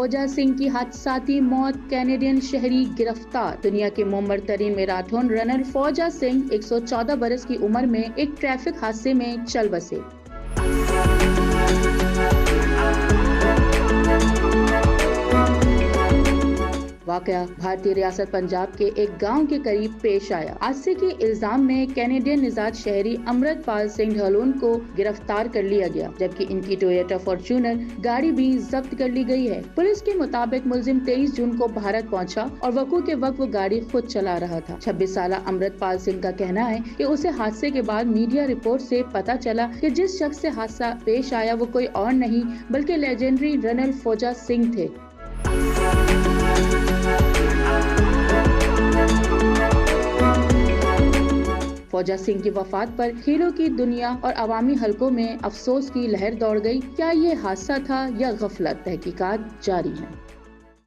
फौजा सिंह की हादसाती मौत, कैनेडियन शहरी गिरफ्तार। दुनिया के मोमरतरीन मैराथन रनर फौजा सिंह 114 बरस की उम्र में एक ट्रैफिक हादसे में चल बसे। वाकया भारतीय रियासत पंजाब के एक गांव के करीब पेश आया। हादसे के इल्जाम में कैनेडियन निजात शहरी अमृतपाल सिंह ढलोन को गिरफ्तार कर लिया गया, जबकि इनकी टोयोटा फॉर्च्यूनर गाड़ी भी जब्त कर ली गई है। पुलिस के मुताबिक मुलजिम 23 जून को भारत पहुंचा और वकू के वक्त वो गाड़ी खुद चला रहा था। 26 साल अमृतपाल सिंह का कहना है कि उसे हादसे के बाद मीडिया रिपोर्ट से पता चला कि जिस शख्स से हादसा पेश आया वो कोई और नहीं बल्कि लेजेंडरी रनर फौजा सिंह थे। फौजा सिंह की वफात पर खेलों की दुनिया और अवामी हलकों में अफसोस की लहर दौड़ गई। क्या ये हादसा था या गफलत? तहकीकात जारी है।